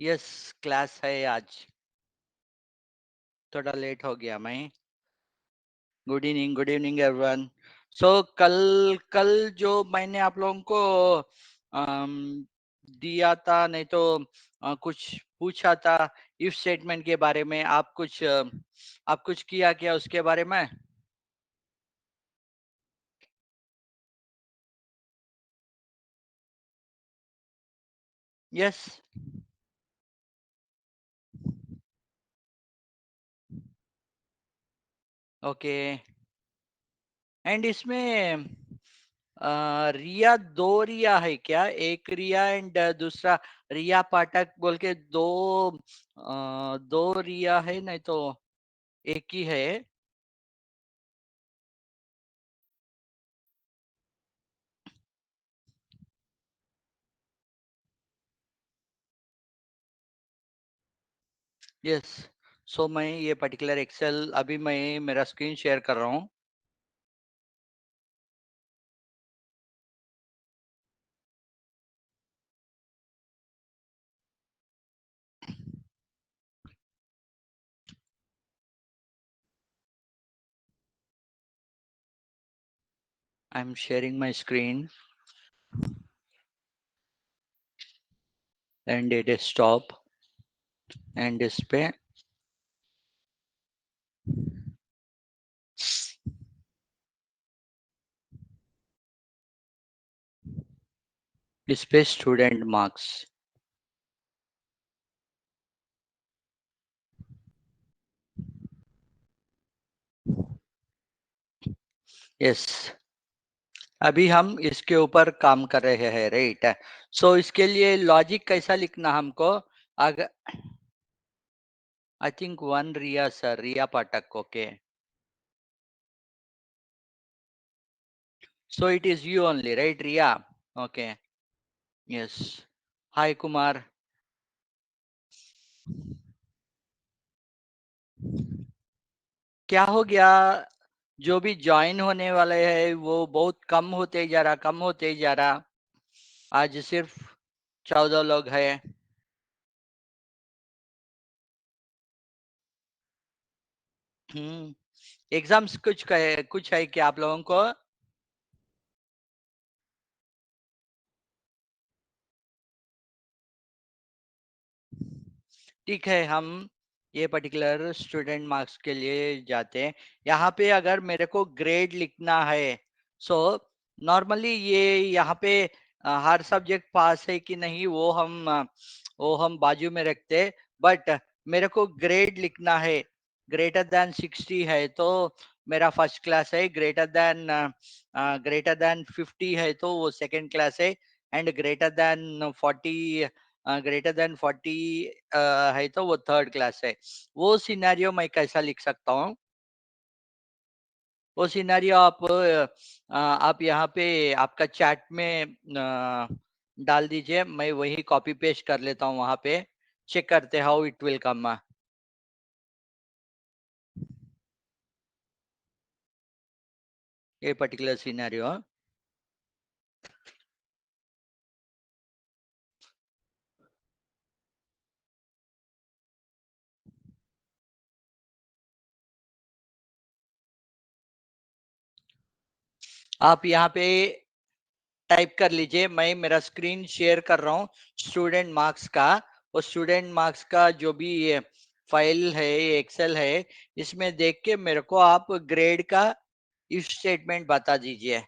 Yes, class है आज। थोड़ा लेट हो गया मैं। Good evening everyone. सो कल कल जो मैंने आप लोगों को अम, दिया था, नहीं तो कुछ पूछा था इफ स्टेटमेंट के बारे में, आप कुछ किया क्या उसके बारे में? यस। ओके। एंड इसमें रिया, दो रिया है क्या? एक रिया एंड दूसरा रिया पाठक बोल के दो रिया है, नहीं तो एक ही है? यस। सो मैं ये पर्टिकुलर एक्सेल अभी मैं मेरा स्क्रीन शेयर कर रहा हूँ। I am sharing my screen and it is stop. And इस पे स्टूडेंट मार्क्स। यस। अभी हम इसके ऊपर काम कर रहे हैं, राइट? सो इसके लिए लॉजिक कैसा लिखना हमको? अगर I think one Riya sir, Riya Pathak, okay. So it is you only, right Riya? Okay. Yes. Hi Kumar. क्या हो गया? जो भी ज्वाइन होने वाले हैं वो बहुत कम होते जा रहा, कम होते जा रहा। आज सिर्फ 14 लोग हैं। हम्म। एग्जाम्स कुछ है क्या आप लोगों को? ठीक है, हम ये पर्टिकुलर स्टूडेंट मार्क्स के लिए जाते हैं। यहाँ पे अगर मेरे को ग्रेड लिखना है, सो नॉर्मली ये यहाँ पे हर सब्जेक्ट पास है कि नहीं वो हम बाजू में रखते। बट मेरे को ग्रेड लिखना है। ग्रेटर देन 60 है तो मेरा फर्स्ट क्लास है। ग्रेटर देन 50 है तो वो सेकंड क्लास है। एंड ग्रेटर देन 40 है तो वो थर्ड क्लास है। वो सिनेरियो मैं कैसा लिख सकता हूँ? वो सिनेरियो आप यहाँ पे आपका चैट में डाल दीजिए, मैं वही कॉपी पेस्ट कर लेता हूँ वहां पे। चेक करते हाउ इट विल कम। ये पर्टिकुलर सिनेरियो आप यहाँ पे टाइप कर लीजिए। मैं मेरा स्क्रीन शेयर कर रहा हूँ स्टूडेंट मार्क्स का। वो स्टूडेंट मार्क्स का जो भी फाइल है, एक्सेल है, इसमें देख के मेरे को आप ग्रेड का इफ स्टेटमेंट बता दीजिए।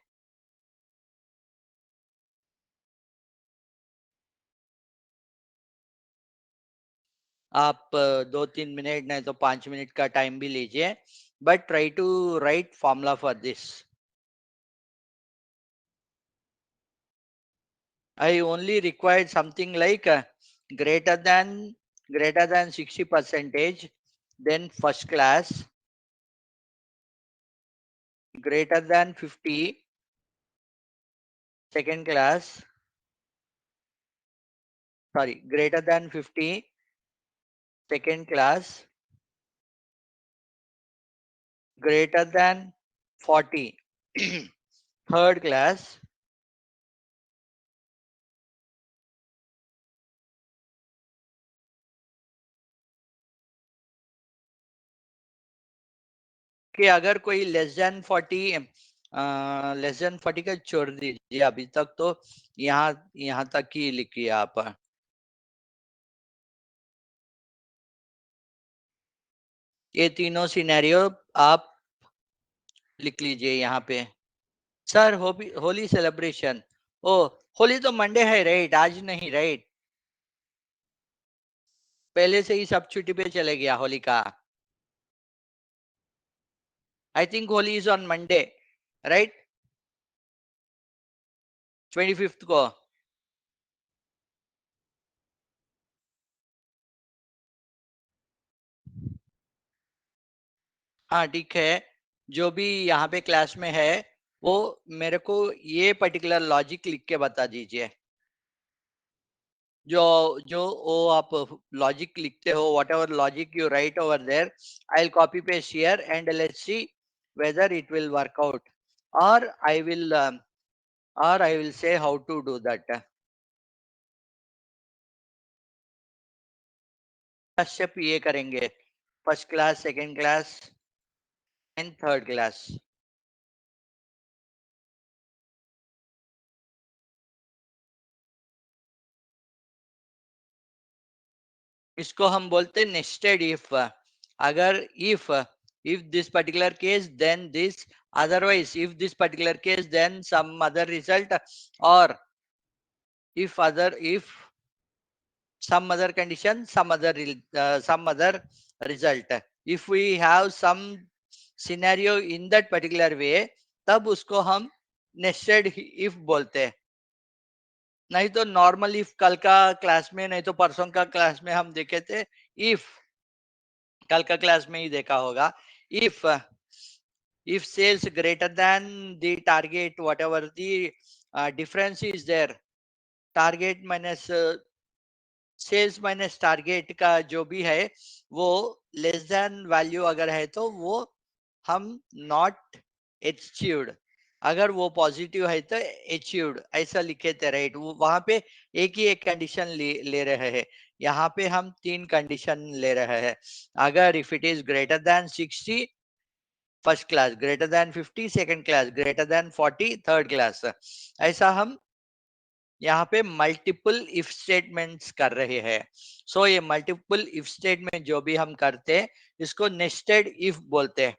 आप 2-3 मिनट नहीं तो 5 मिनट का टाइम भी लीजिए, but try to write formula for this. I only required something like greater than greater than 60 percentage, then first class, greater than 50, second class, sorry, greater than 50, second class, greater than 40, third class, कि अगर कोई less than 40 का छोड़ दीजिए, अभी तक तो यहाँ यहाँ तक ही लिखिए आप। ये तीनों सिनेरियो आप लिख लीजिए यहाँ पे। सर होली सेलिब्रेशन, ओ होली तो मंडे है राइट, आज नहीं राइट, पहले से ही सब छुट्टी पे चले गया होली का। I think Holi is on Monday right, 25th को। हाँ ठीक है, जो भी यहाँ पे क्लास में है वो मेरे को ये पर्टिकुलर लॉजिक लिख के बता दीजिए। जो जो वो आप लॉजिक लिखते हो, whatever logic you write over there, I will copy paste here and let's see whether it will work out, or I will um, or I will say how to do that. Step ये करेंगे, first class, second class and third class. इसको हम बोलते हैं nested if. अगर if this particular case then this, otherwise if this particular case then some other result, or if some other condition, some other result, if we have some scenario in that particular way, तब उसको हम nested if बोलते हैं। नहीं तो normal if कल का class में, नहीं तो परसों का क्लास में हम देखे थे इफ, कल का क्लास में ही देखा होगा। If if sales greater than the target, whatever the difference is there, target minus sales minus target का जो भी है वो लेस देन वैल्यू अगर है तो वो हम नॉट अचीव्ड, अगर वो पॉजिटिव है तो अचीव्ड ऐसा लिखे थे राइट। वो वहां पे एक ही एक कंडीशन ले रहे हैं, यहाँ पे हम तीन कंडीशन ले रहे हैं। अगर if it is greater then 60 first class, greater than 50 second class, greater than 40 third class, ऐसा हम यहाँ पे मल्टीपल इफ स्टेटमेंट्स कर रहे हैं। सो ये मल्टीपल इफ स्टेटमेंट जो भी हम करते हैं इसको नेस्टेड इफ बोलते हैं।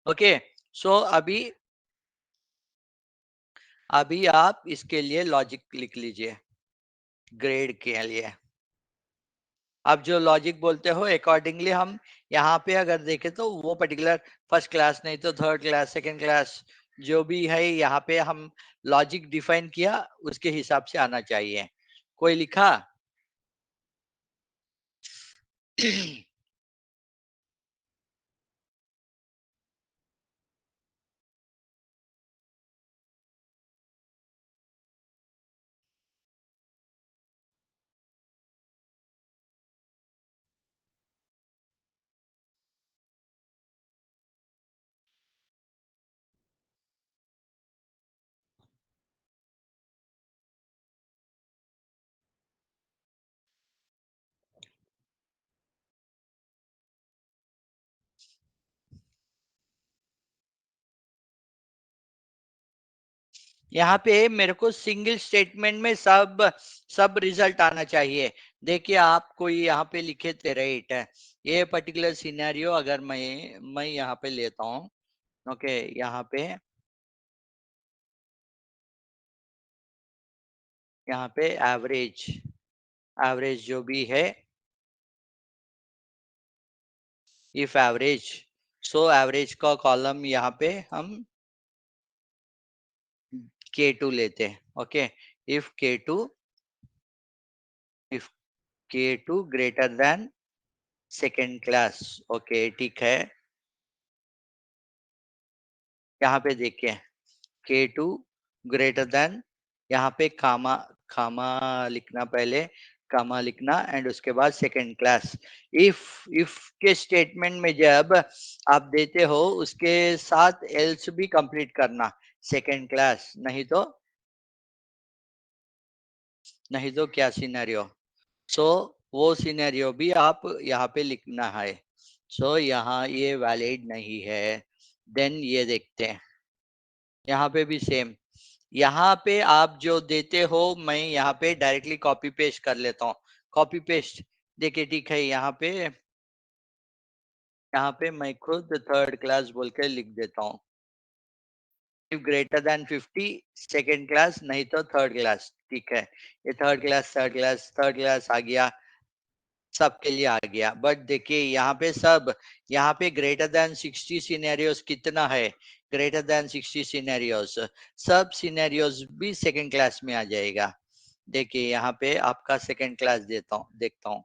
ओके, सो अभी आप इसके लिए लॉजिक लिख लीजिए ग्रेड के लिए। आप जो लॉजिक बोलते हो अकॉर्डिंगली हम यहाँ पे अगर देखें तो वो पर्टिकुलर फर्स्ट क्लास, नहीं तो थर्ड क्लास, सेकंड क्लास, जो भी है यहाँ पे हम लॉजिक डिफाइन किया उसके हिसाब से आना चाहिए। कोई लिखा? यहाँ पे मेरे को सिंगल स्टेटमेंट में सब सब रिजल्ट आना चाहिए। देखिए आप कोई यहाँ पे लिखे थे राइट, ये पर्टिकुलर सिनेरियो अगर मैं यहाँ पे लेता हूँ, ओके, यहाँ पे एवरेज, एवरेज जो भी है, इफ एवरेज, सो एवरेज का कॉलम यहाँ पे हम K2 लेते हैं। Okay, if K2, if K2 greater than second class. Okay ठीक है, यहाँ पे देखिए K2 ग्रेटर देन, यहाँ पे कामा, कामा लिखना पहले, कामा लिखना एंड उसके बाद सेकेंड क्लास। इफ के स्टेटमेंट में जब आप देते हो उसके साथ एल्स भी कंप्लीट करना, सेकेंड क्लास, नहीं तो क्या सिनेरियो। सो वो सिनेरियो भी आप यहाँ पे लिखना है। सो यहाँ ये वैलिड नहीं है। देन ये देखते हैं, यहाँ पे भी सेम। यहाँ पे आप जो देते हो, मैं यहाँ पे डायरेक्टली कॉपी पेस्ट कर लेता हूँ। कॉपी पेस्ट, देखिए ठीक है। यहाँ पे मैं खुद थर्ड क्लास बोल के लिख देता हूँ। ग्रेटर देन 50 सेकेंड क्लास, नहीं तो थर्ड क्लास। ठीक है, ये थर्ड क्लास, थर्ड क्लास आ गया, सबके लिए आ गया। बट देखिए यहाँ पे ग्रेटर देन 60 सिनेरियोस कितना है? ग्रेटर देन 60 सिनेरियोस, सब सिनेरियोस भी सेकंड क्लास में आ जाएगा। देखिए यहाँ पे आपका सेकंड क्लास देखता हूँ।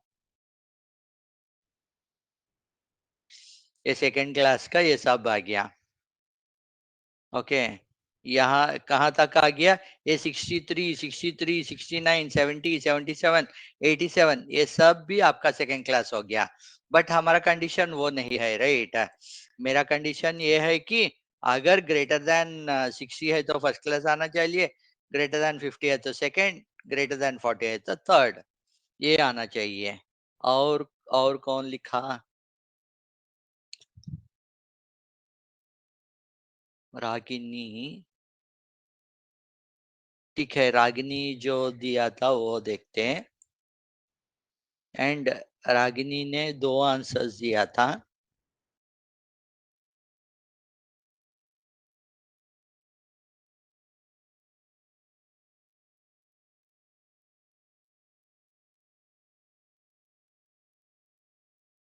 ये सेकंड क्लास का ये सब आ गया। ओके, यहाँ कहाँ तक आ गया? ये 63, 63, 69, 70, 77, 87, ये सब भी आपका सेकंड क्लास हो गया। बट हमारा कंडीशन वो नहीं है, राइट? मेरा कंडीशन ये है कि अगर ग्रेटर देन 60 है तो फर्स्ट क्लास आना चाहिए, ग्रेटर देन 50 है तो सेकंड, ग्रेटर देन 40 है तो थर्ड, ये आना चाहिए। और और कौन लिखा? रागिनी। ठीक है, रागिनी जो दिया था वो देखते हैं। एंड रागिनी ने दो आंसर्स दिया था।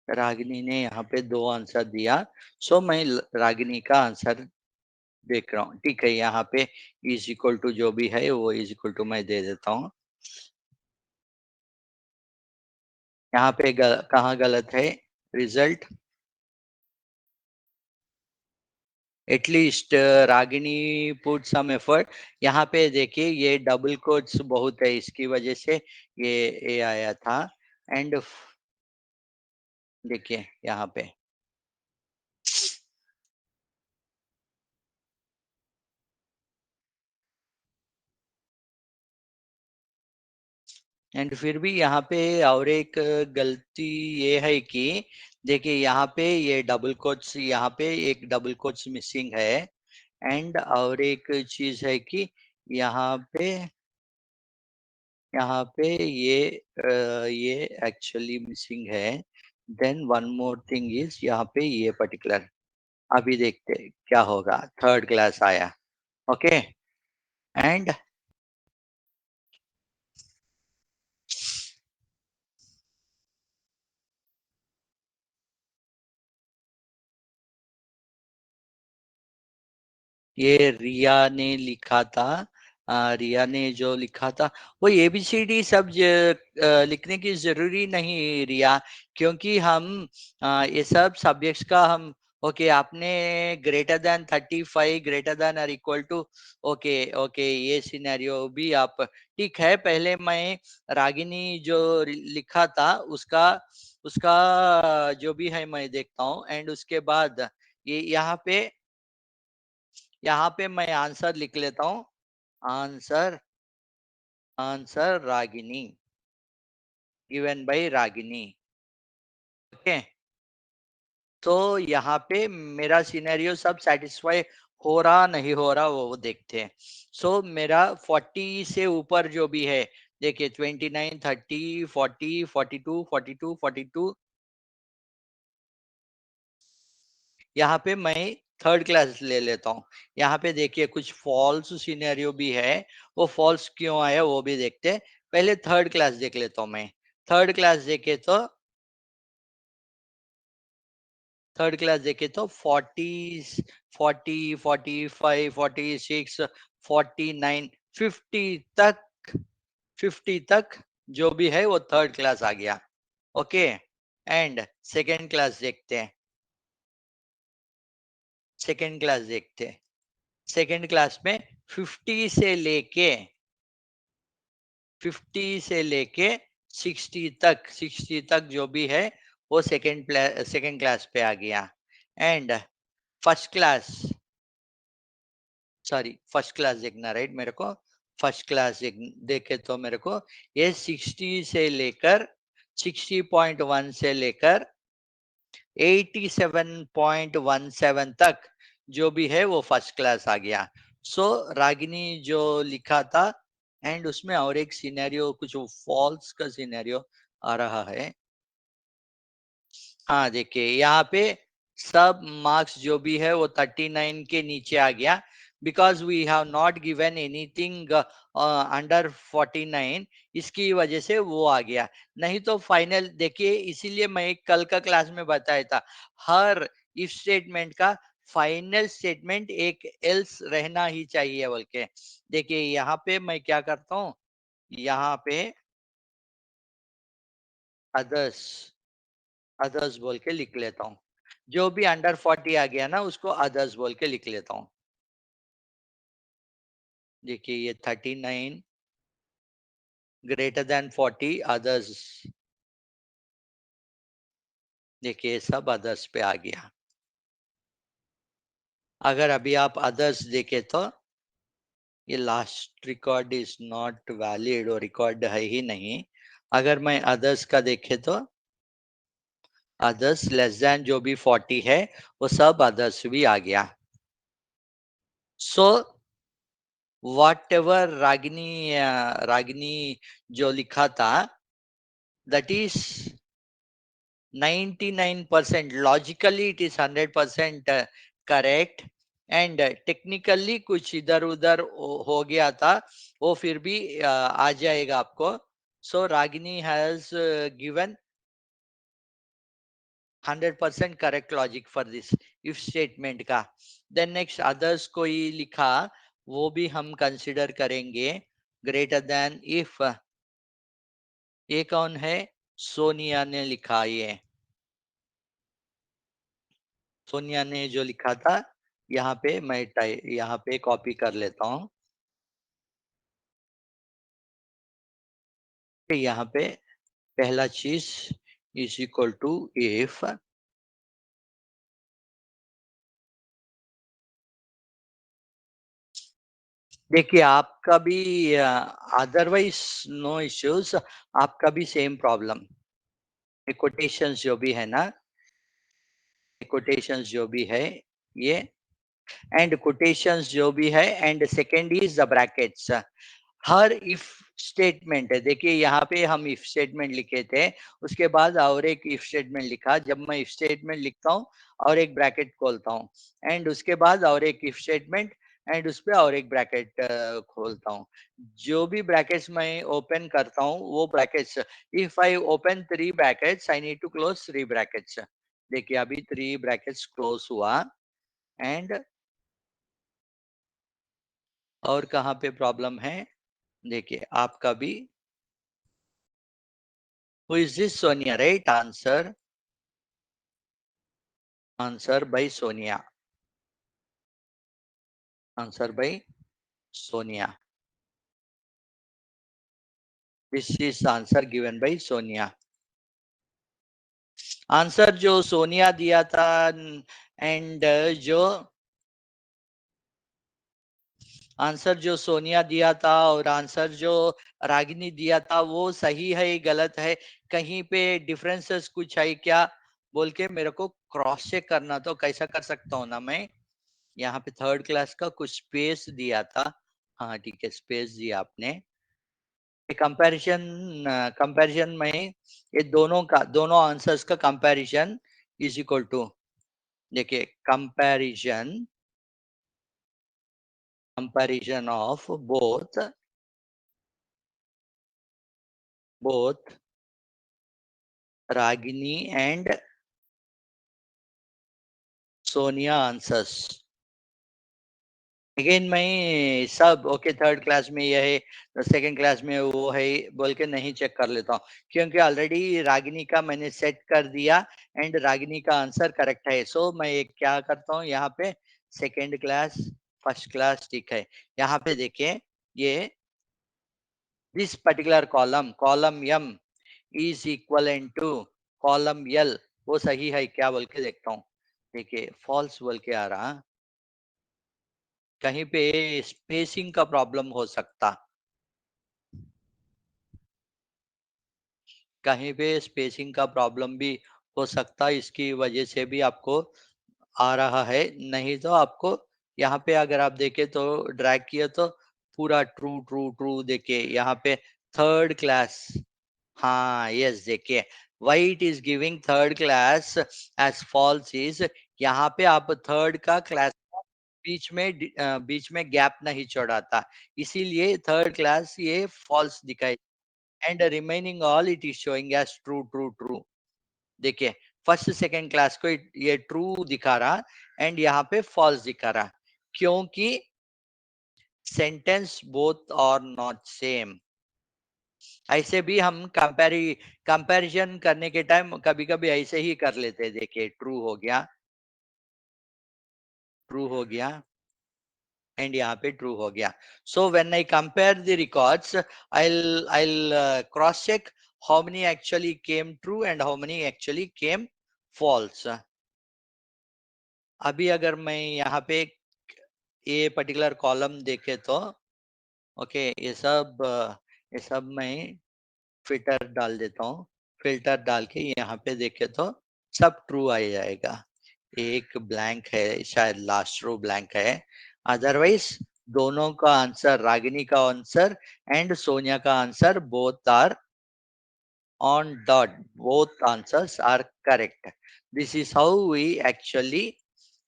रागिनी ने यहाँ पे दो आंसर दिया। सो मैं रागिनी का आंसर देख रहा हूँ। ठीक है, यहाँ पे इज इक्वल टू जो भी है वो इज इक्वल टू मैं दे देता हूँ। यहाँ पे कहाँ गलत है? Result at least Ragini put some effort. यहाँ पे देखिए ये डबल कोट्स बहुत है, इसकी वजह से ये आया था। एंड देखिए यहाँ पे एंड फिर भी यहाँ पे और एक गलती ये है कि देखिए यहाँ पे ये डबल कोट्स, यहाँ पे एक डबल कोट्स मिसिंग है। एंड और एक चीज है कि यहाँ पे यहाँ पे ये एक्चुअली मिसिंग है। Then one more thing is यहाँ पे ये पर्टिकुलर, अभी देखते हैं क्या होगा। थर्ड क्लास आया। ओके, एंड ये रिया ने लिखा था। रिया ने जो लिखा था वो एबीसीडी सब लिखने की जरूरी नहीं रिया, क्योंकि हम ये सब सब्जेक्ट्स का हम ओके। आपने ग्रेटर देन 35 ग्रेटर देन और इक्वल टू, ओके ओके, ये सिनेरियो भी आप ठीक है। पहले मैं रागिनी जो लिखा था उसका उसका जो भी है मैं देखता हूँ। एंड उसके बाद ये यहाँ पे मैं आंसर लिख लेता हूँ। Answer answer Ragini, given by Ragini. Okay, तो यहाँ पे मेरा सिनेरियो सब सेटिस्फाई हो रहा नहीं हो रहा वो देखते हैं। सो मेरा 40 से ऊपर जो भी है, देखिए 29, 30, 40, 42, 42, 42, यहाँ पे मैं थर्ड क्लास ले लेता हूँ। यहाँ पे देखिए कुछ फॉल्स सिनेरियो भी है, वो फॉल्स क्यों आया वो भी देखते हैं। पहले थर्ड क्लास देख लेता हूँ मैं। थर्ड क्लास देखे तो थर्ड क्लास देखे तो 40, 40, 45, 46, 49, 50 तक, 50 तक जो भी है वो थर्ड क्लास आ गया। ओके, एंड सेकेंड क्लास देखते हैं। सेकेंड क्लास देखते हैं। सेकेंड क्लास में 50 से लेके 50 से लेके 60 तक, 60 तक जो भी है वो सेकेंड क्लास पे आ गया। And first class, sorry first class देखना, राइट? मेरे को फर्स्ट क्लास देखे तो मेरे को ये 60 से लेकर 60.1 से लेकर 87.17 तक जो भी है वो फर्स्ट क्लास आ गया। सो रागिनी जो लिखा था एंड उसमें और एक सिनेरियो कुछ फॉल्स का सिनेरियो आ रहा है। हाँ देखिए यहाँ पे सब मार्क्स जो भी है वो 39 के नीचे आ गया, because we have not given anything under 49, इसकी वजह से वो आ गया। नहीं तो फाइनल देखिए, इसीलिए मैं कल का क्लास में बताया था, हर इफ स्टेटमेंट का फाइनल स्टेटमेंट एक एल्स रहना ही चाहिए बोल के। देखिए यहाँ पे मैं क्या करता हूँ, यहाँ पे अदर्स अदर्स बोल के लिख लेता हूँ। जो भी अंडर 40 आ गया ना उसको अदर्स बोल के लिख लेता हूँ। देखिए ये 39 ग्रेटर देन 40 अदर्स, देखिए सब अदर्स पे आ गया। अगर अभी आप अदर्स देखें तो ये last record is not valid और रिकॉर्ड है ही नहीं। अगर मैं अदर्स का देखे तो अदर्स लेस देन जो भी 40 है वो सब अदर्स भी आ गया। सो वॉट एवर रागिनी जो लिखा था that is 99%, logically it is 100% correct, and technically कुछ इधर उधर हो गया था, वो फिर भी आ जाएगा आपको। So Ragini has given 100% correct logic for this if statement का। देन नेक्स्ट अदर्स कोई लिखा, वो भी हम कंसिडर करेंगे। ग्रेटर देन इफ, ये कौन है, सोनिया ने लिखा, ये सोनिया ने जो लिखा था, यहाँ पे मैं यहाँ पे कॉपी कर लेता हूँ। यहाँ पे पहला चीज इज इक्वल टू इफ, देखिए आपका भी अदरवाइज नो इश्यूज, आपका भी सेम प्रॉब्लम। कोटेशंस जो भी है ना, कोटेशंस जो भी है ये, एंड कोटेशंस जो भी है, and second is the brackets. Her if statement है, देखिए यहाँ पे हम इफ स्टेटमेंट लिखे थे, उसके बाद और एक इफ स्टेटमेंट लिखा। जब मैं इफ स्टेटमेंट लिखता हूँ और एक ब्रैकेट खोलता हूँ, एंड उसके बाद और एक इफ स्टेटमेंट, एंड उस पर और एक ब्रैकेट खोलता हूँ। जो भी ब्रैकेट्स मैं ओपन करता हूँ वो brackets, if I open 3 brackets I need to close 3 brackets. देखिए अभी 3 ब्रैकेट्स क्लोज हुआ, एंड और कहाँ पे प्रॉब्लम है, देखिए आपका भी, who is this Sonia, right? Answer by Sonia, answer by Sonia, this is answer given by Sonia। Answer जो सोनिया दिया था, एंड जो आंसर जो सोनिया दिया था और आंसर जो रागिनी दिया था, वो सही है गलत है, कहीं पे डिफरेंसेस कुछ है क्या बोल के मेरे को क्रॉस चेक करना, तो कैसा कर सकता हूँ ना मैं, यहाँ पे थर्ड क्लास का कुछ स्पेस दिया था। हाँ ठीक है, स्पेस दिया आपने। कंपैरिजन, कंपैरिजन में ये दोनों का, दोनों आंसर्स का कंपैरिजन इज इक्वल टू, देखिए comparison, comparison of both Ragini and Sonia answers. Again मैं सब ओके, थर्ड क्लास में ये है, सेकंड क्लास में वो है बोल के नहीं चेक कर लेता हूँ, क्योंकि ऑलरेडी रागिनी का मैंने सेट कर दिया, एंड रागिनी का आंसर करेक्ट है। सो मैं एक क्या करता हूँ यहाँ पे, सेकंड क्लास फर्स्ट क्लास, ठीक है। यहाँ पे देखिए ये this particular column, column M is equal to column L, वो सही है क्या बोल के देखता हूँ। देखिए फॉल्स बोल के आ रहा, कहीं पे स्पेसिंग का प्रॉब्लम हो सकता, कहीं पे स्पेसिंग का प्रॉब्लम भी हो सकता है इसकी वजह से भी आपको आ रहा है, नहीं तो आपको यहाँ पे अगर आप देखें तो ड्रैग किया तो पूरा ट्रू ट्रू ट्रू देखिए यहाँ पे थर्ड क्लास। हाँ यस देखिए, why it is giving third class as false is, यहाँ पे आप थर्ड का क्लास बीच में गैप नहीं छोड़ाता, इसीलिए थर्ड क्लास ये फॉल्स दिखाई। And remaining all it is showing as true true true. देखिए फर्स्ट सेकंड क्लास को ये ट्रू दिखा रहा एंड यहाँ पे फॉल्स दिखा रहा, क्योंकि सेंटेंस बोथ और नॉट सेम। ऐसे भी हम कंपैरिजन करने के टाइम कभी कभी ऐसे ही कर लेते हैं। देखिए ट्रू हो गया एंड यहाँ पे ट्रू हो गया। So when I compare the records, I'll cross check how many actually came true and how many actually came false. अभी अगर मैं यहाँ पे ये पर्टिकुलर कॉलम देखे तो ओके, ये सब मैं फिल्टर डाल देता हूँ। फिल्टर डाल के यहाँ पे देखे तो सब ट्रू आ जाएगा। एक ब्लैंक है, शायद लास्ट रो ब्लैंक है, अदरवाइज दोनों का आंसर, रागिनी का आंसर एंड सोनिया का answer both are on dot. Both answers are correct. This is how we actually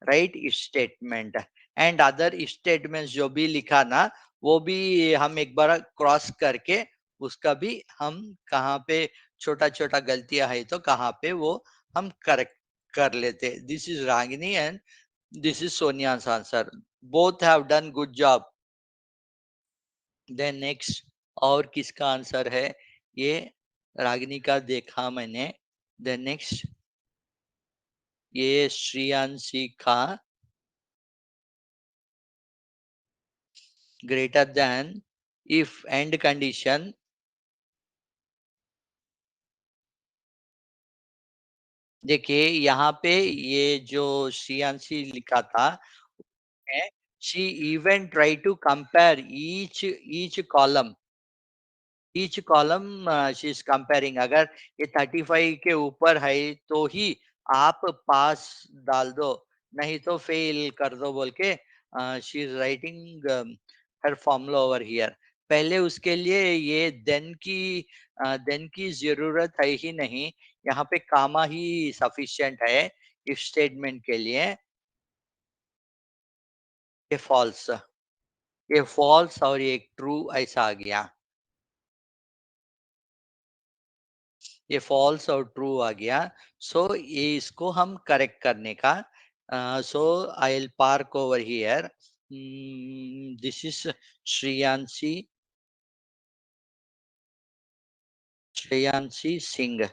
write statement. And other statements जो भी लिखा ना, वो भी हम एक बार क्रॉस करके उसका भी हम कहाँ पे छोटा छोटा गलतियां है तो कहाँ पे वो हम करेक्ट कर लेते। This is Ragini and this is Sonia's answer. Both have done good job. Then next, और किसका आंसर है ये? रागिनी का देखा मैंने। देन नेक्स्ट, ये श्रेयांशी का greater than if and condition. देखिए यहाँ पे ये जो श्रेयांशी लिखा था, she even try to compare each column, each column she is comparing. अगर ये 35 के ऊपर है तो ही आप पास डाल दो, नहीं तो फेल कर दो बोल के she is writing her formula over here. पहले उसके लिए ये देन की जरूरत है ही नहीं, यहाँ पे कामा ही सफिशिएंट है इफ स्टेटमेंट के लिए। ये फॉल्स, ये फॉल्स और ये ट्रू ऐसा आ गया, ये फॉल्स और ट्रू आ गया। सो ये इसको हम करेक्ट करने का, so I will park over here. This is Shreyanshi, Shreyanshi Singh,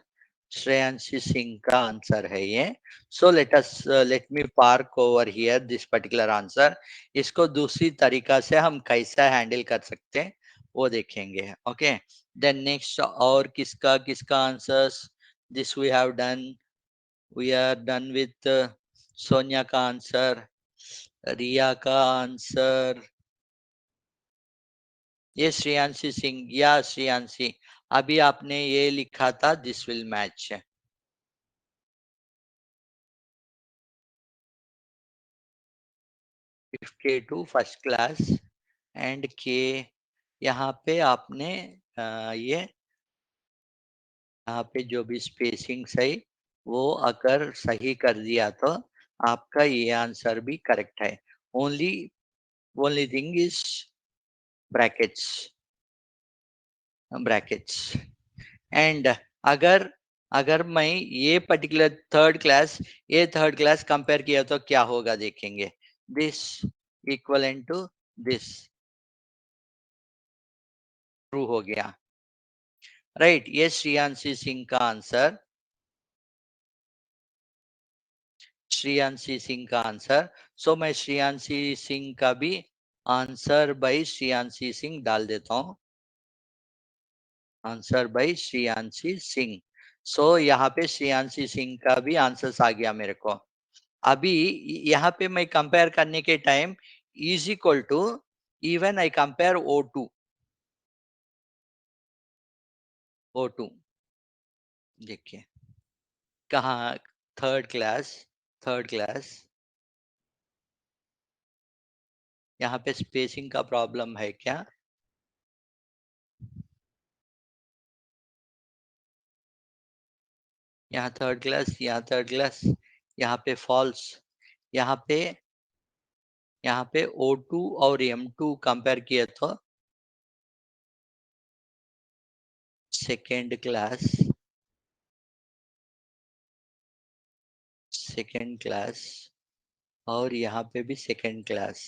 Shreyanshi Singh का आंसर है ये। So let me park over here this particular answer. इसको दूसरी तरीका से हम कैसा हैंडल कर सकते हैं वो देखेंगे। ओके, देन नेक्स्ट, और किसका किसका answers this we have done. We are done with Sonia का आंसर, रिया का आंसर, ये श्रेयांशी सिंह या श्रेयांशी। अभी आपने ये लिखा था दिस विल मैच। इफ के टू फर्स्ट क्लास एंड के, यहाँ पे आपने ये यहाँ पे जो भी स्पेसिंग है वो अगर सही कर दिया तो आपका ये आंसर भी करेक्ट है। Only only thing is brackets, brackets. And अगर अगर मैं ये पर्टिकुलर थर्ड क्लास, ये थर्ड क्लास कंपेयर किया तो क्या होगा देखेंगे। This equal to this, true हो गया, राइट। ये श्रेयांशी सिंह का आंसर, श्रेयांशी सिंह का आंसर। सो मैं श्रेयांशी सिंह का भी आंसर बाई श्रेयांशी सिंह डाल देता हूँ, आंसर बाई श्रेयांशी सिंह। सो यहाँ पे श्रेयांशी सिंह का भी आंसर आ गया मेरे को। अभी यहाँ पे मैं कंपेयर करने के time is equal to, even I compare O to देखिए कहाँ? Third class, third class. यहाँ पे स्पेसिंग का प्रॉब्लम है क्या? यहाँ थर्ड क्लास, यहाँ थर्ड क्लास, यहाँ पे फॉल्स। यहाँ पे, यहाँ पे O2 और M2 कंपेयर किए तो सेकेंड क्लास, सेकेंड क्लास, और यहाँ पे भी सेकेंड क्लास।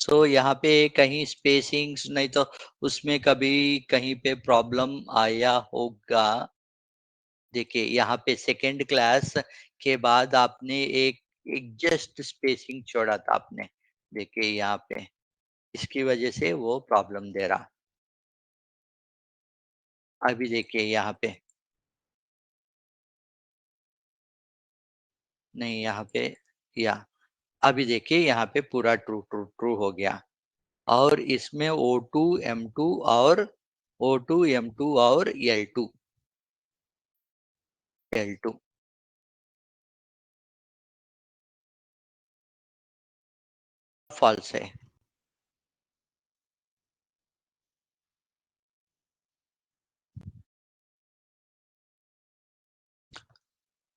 सो यहाँ पे कहीं स्पेसिंग्स नहीं तो उसमें कभी कहीं पे प्रॉब्लम आया होगा। देखिए यहाँ पे सेकेंड क्लास के बाद आपने एक एक जस्ट स्पेसिंग छोड़ा था आपने। देखिए यहाँ पे इसकी वजह से वो प्रॉब्लम दे रहा। अभी देखिए यहाँ पे, नहीं यहाँ पे, या अभी देखिए यहाँ पे पूरा ट्रू ट्रू ट्रू हो गया। और इसमें O2 M2 और O2 M2 और L2 फॉल्स है।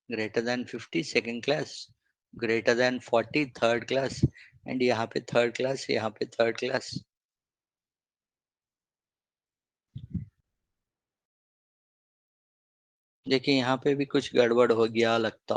Greater than 50 second class, greater than 40 third class, and यहाँ पे थर्ड क्लास, यहाँ पे थर्ड क्लास। देखिए यहाँ पे भी कुछ गड़बड़ हो गया लगता।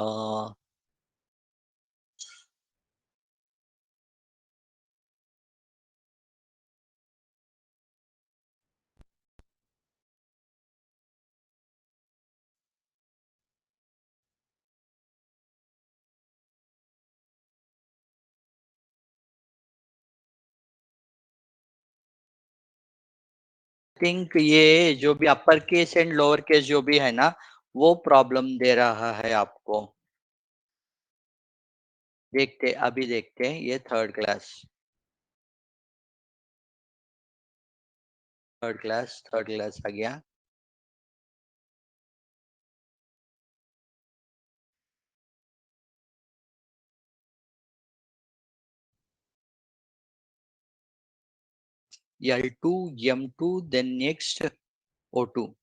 थिंक ये जो भी upper case and lower case जो भी है ना, वो प्रॉब्लम दे रहा है आपको। देखते, अभी देखते हैं ये थर्ड क्लास आ गया। L2 M2, then next O2।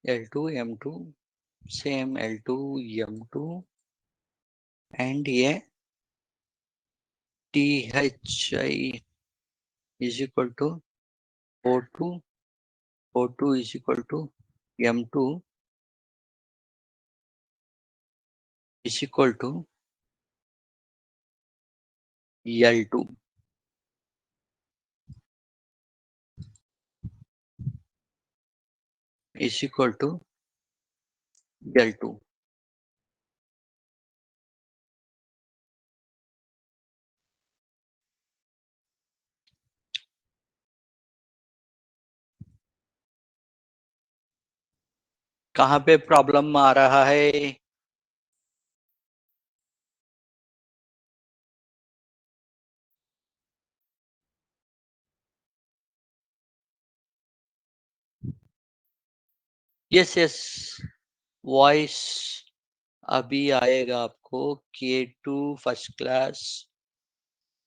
L2 M2, same L2 M2, and ये THI is equal to O2 is equal to M2 is equal to L2 is equal to L2। कहाँ पे प्रॉब्लम आ रहा है? Yes yes, voice अभी आएगा आपको। K2 first class,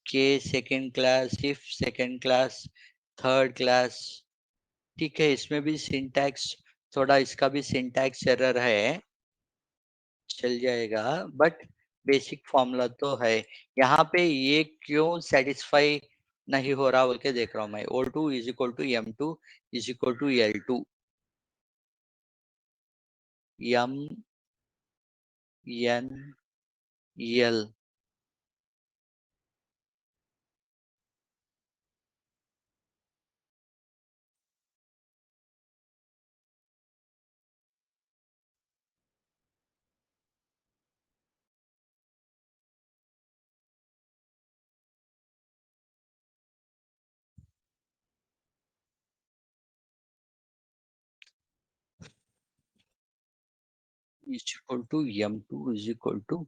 K second class, F second class, third class. ठीक है, इसमें भी सिंटैक्स, थोड़ा इसका भी सिंटैक्स एरर है, चल जाएगा, बट बेसिक फॉर्मूला तो है। यहाँ पे ये क्यों सेटिस्फाई नहीं हो रहा बोल के देख रहा हूँ मैं। O2 = M2 = L2, M N L। is equal to m2 is equal to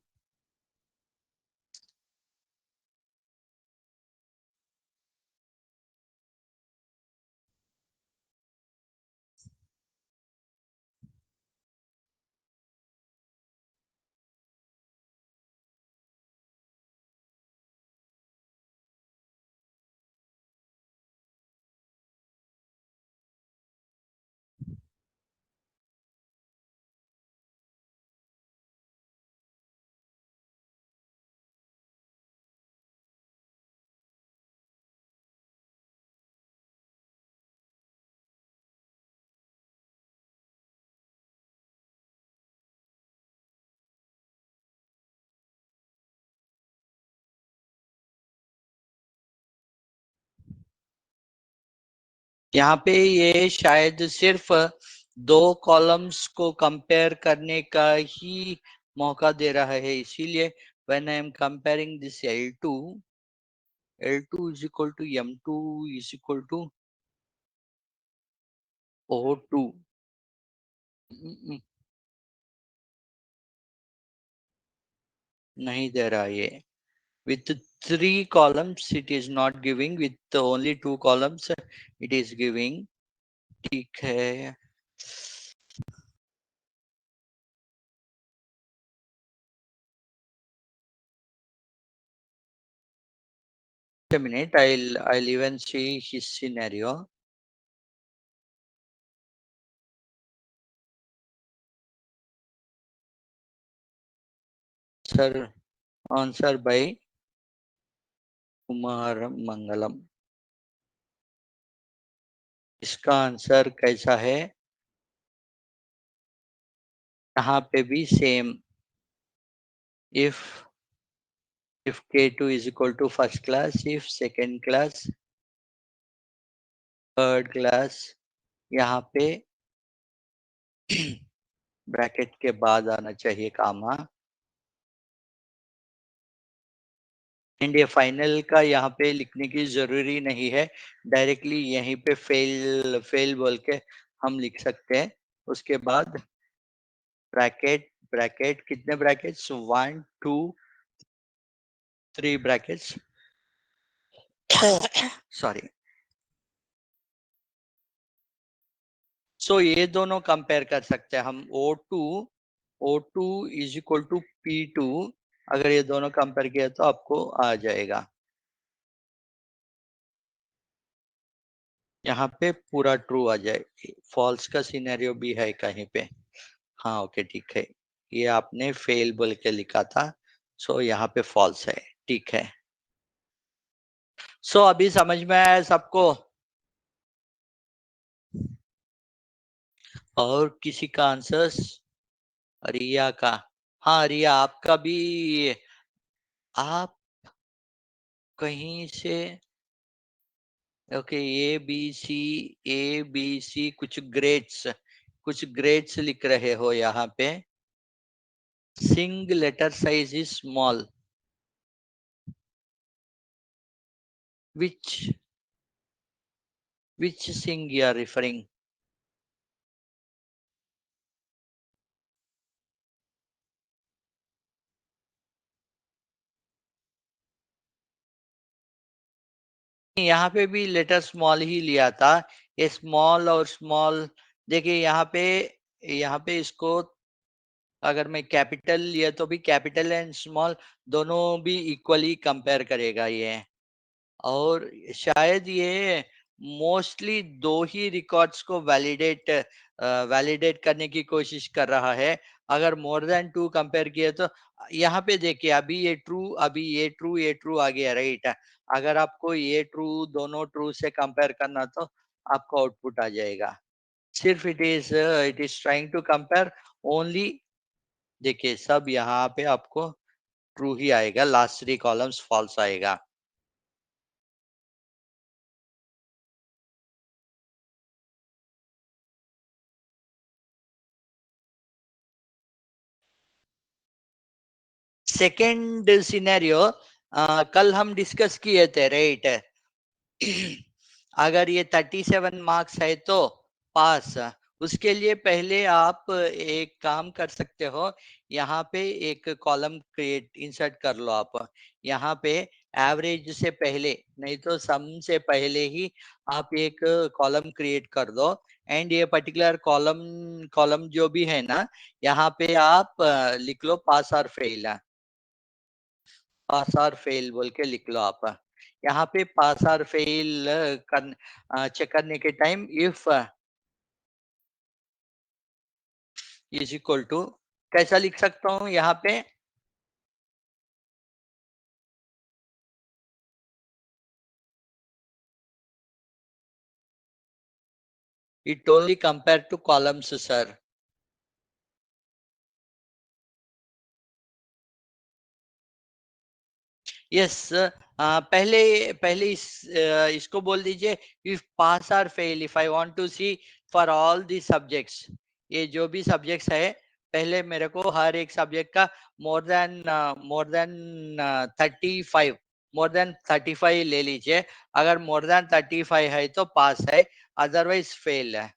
यहाँ पे ये शायद सिर्फ दो कॉलम्स को कंपेयर करने का ही मौका दे रहा है, इसीलिए when I am comparing this L2 is equal to M2 is equal to O2. नहीं दे रहा ये, with 3 columns it is not giving, with only 2 columns it is giving. ठीक है, a minute, I'll even see his scenario. Sir, answer by Kumar Mangalam. इसका answer कैसा है? यहाँ पे भी same, if K2 is equal to first class, if second class, third class, यहाँ पे ब्रैकेट के बाद आना चाहिए कामा. एंड ये फाइनल का यहाँ पे लिखने की जरूरी नहीं है, डायरेक्टली यहीं पे फेल फेल बोल के हम लिख सकते हैं. उसके बाद ब्रैकेट ब्रैकेट कितने ब्रैकेट्स, 1 2 3 ब्रैकेट्स, सॉरी. सो ये दोनों कंपेयर कर सकते हैं हम. O2 is equal to P2, अगर ये दोनों कंपेयर किया तो आपको आ जाएगा. यहाँ पे पूरा ट्रू आ जाए, फॉल्स का सिनेरियो भी है कहीं पे. हाँ ओके ठीक है, ये आपने फेल बोल के लिखा था, सो यहाँ पे फॉल्स है. ठीक है, सो अभी समझ में आया सबको? और किसी का आंसर्स? रिया का, हाँ रिया आपका भी. आप कहीं से, ओके, ए बी सी कुछ ग्रेड्स लिख रहे हो यहाँ पे. Sing letter size is small, which which sing you are referring? यहाँ पे भी लेटर स्मॉल ही लिया था. ये स्मॉल और स्मॉल, देखिए यहाँ पे इसको अगर मैं कैपिटल लिया तो भी कैपिटल एंड स्मॉल दोनों भी इक्वली कंपेयर करेगा ये. और शायद ये मोस्टली दो ही रिकॉर्ड्स को वैलिडेट करने की कोशिश कर रहा है. अगर मोर देन 2 कंपेयर किए तो यहाँ पे देखिए, अभी ये ट्रू आ गया, राइट. अगर आपको ये ट्रू दोनों ट्रू से कंपेयर करना तो आपको आउटपुट आ जाएगा. सिर्फ it is trying to compare only. देखिए सब यहाँ पे आपको ट्रू ही आएगा, लास्ट 3 कॉलम्स फॉल्स आएगा. सेकेंड सिनेरियो कल हम डिस्कस किए थे, राइट. अगर ये 37 मार्क्स है तो पास, उसके लिए पहले आप एक काम कर सकते हो। यहाँ पे एक कॉलम क्रिएट इंसर्ट कर लो आप। यहाँ पे एवरेज से पहले, नहीं तो सम से पहले ही आप एक कॉलम क्रिएट कर दो। एंड ये पर्टिकुलर कॉलम कॉलम जो भी है ना, यहाँ पे आप लिख लो पास और फेल। पास और फेल बोल के लिख लो आप। यहाँ पे पास और फेल चेक करने के time if is equal to, कैसा लिख सकता हूँ यहाँ पे? It only compare two columns sir. Yes, पहले पहले इसको बोल दीजिए, इफ पास और fail, if I want to see for all the subjects, ये जो भी सब्जेक्ट्स है, पहले मेरे को हर एक सब्जेक्ट का मोर देन 35, मोर देन 35 ले लीजिए। अगर मोर देन 35 है तो पास है, अदरवाइज फेल है।